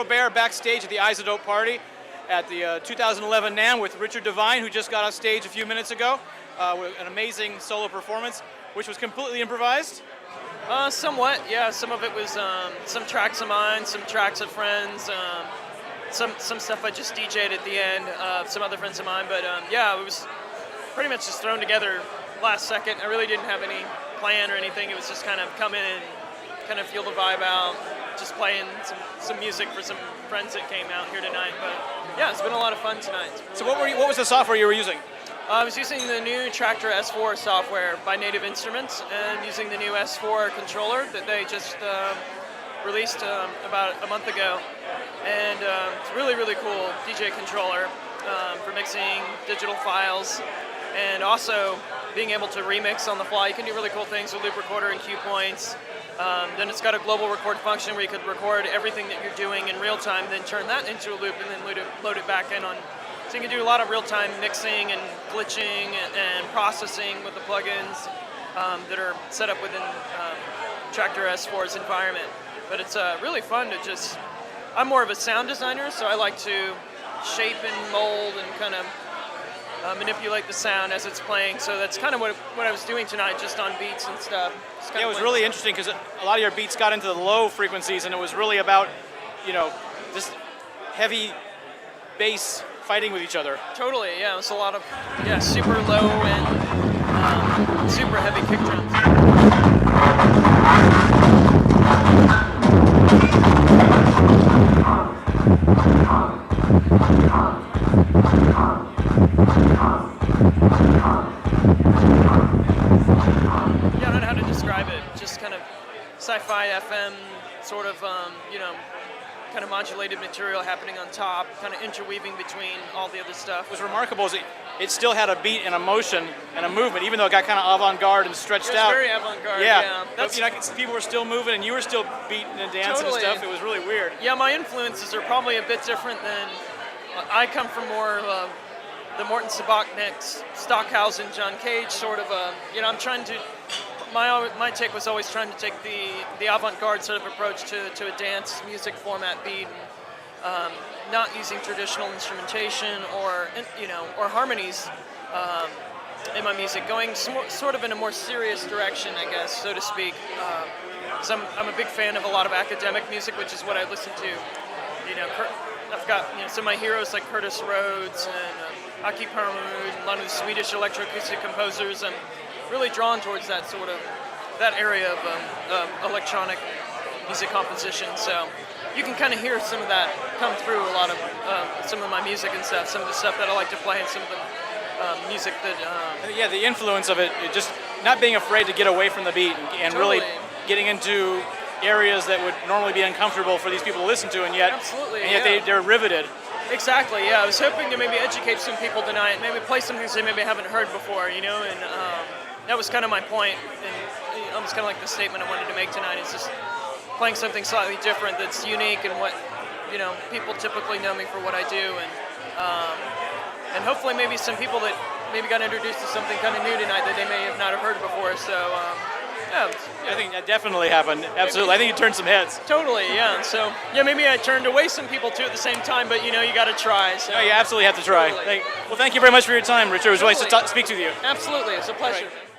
Robair backstage at the iZotope party at the 2011 NAMM with Richard Devine, who just got off stage a few minutes ago with an amazing solo performance, which was completely improvised. Somewhat, yeah. Some of it was some tracks of mine, some tracks of friends, some stuff I just DJ'd at the end, some other friends of mine. But yeah, it was pretty much just thrown together last second. I really didn't have any plan or anything. It was just kind of come in and kind of feel the vibe out, just playing some music for some friends that came out here tonight. But yeah, it's been a lot of fun tonight. So what was the software you were using? I was using the new Traktor S4 software by Native Instruments and using the new S4 controller that they just released about a month ago. And it's really, really cool DJ controller for mixing digital files and also being able to remix on the fly. You can do really cool things with loop recorder and cue points. Then it's got a global record function where you could record everything that you're doing in real time, then turn that into a loop and then load it back in on. So you can do a lot of real-time mixing and glitching and processing with the plugins that are set up within Traktor S4's environment. But it's really fun to just, I'm more of a sound designer, so I like to shape and mold and kind of manipulate the sound as it's playing. So that's kind of what I was doing tonight, just on beats and stuff. Yeah, it was really interesting because a lot of your beats got into the low frequencies, and it was really about, you know, just heavy bass fighting with each other. Totally, yeah. It was a lot of super low and super heavy kick drums. Yeah, I don't know how to describe it. Just kind of sci-fi FM sort of, kind of modulated material happening on top, kind of interweaving between all the other stuff. What was remarkable is it still had a beat and a motion and a movement, even though it got kind of avant-garde and stretched out. Very avant-garde, yeah. But, you know, people were still moving and you were still beating and dancing and stuff. It was really weird. Yeah, my influences are probably a bit different than, I come from more the Morton Sabachnik, Stockhausen, John Cage sort of I'm trying to, my take was always trying to take the avant-garde sort of approach to a dance music format beat, not using traditional instrumentation or harmonies in my music, going sort of in a more serious direction, I guess, so to speak. So I'm a big fan of a lot of academic music, which is what I listen to. I've got some of my heroes like Curtis Rhodes and Aki Parmud, and a lot of the Swedish electroacoustic composers. I'm really drawn towards that area of electronic music composition. So you can kind of hear some of that come through a lot of some of my music and stuff, some of the stuff that I like to play, and some of the music that. Yeah, the influence of it, just not being afraid to get away from the beat and totally. Really getting into areas that would normally be uncomfortable for these people to listen to, and yet they're riveted. Exactly, yeah. I was hoping to maybe educate some people tonight, maybe play some things they maybe haven't heard before, and that was kind of my point, and almost kind of like the statement I wanted to make tonight. It's just playing something slightly different that's unique and what, people typically know me for what I do, and hopefully maybe some people that maybe got introduced to something kind of new tonight that they may have not have heard before. So yeah, I think that definitely happened. Absolutely, I think you turned some heads. Totally, yeah. So yeah, maybe I turned away some people too at the same time, but you got to try. So. No, you absolutely have to try. Totally. Well, thank you very much for your time, Richard. It was nice to speak to you. Absolutely, it's a pleasure. Right.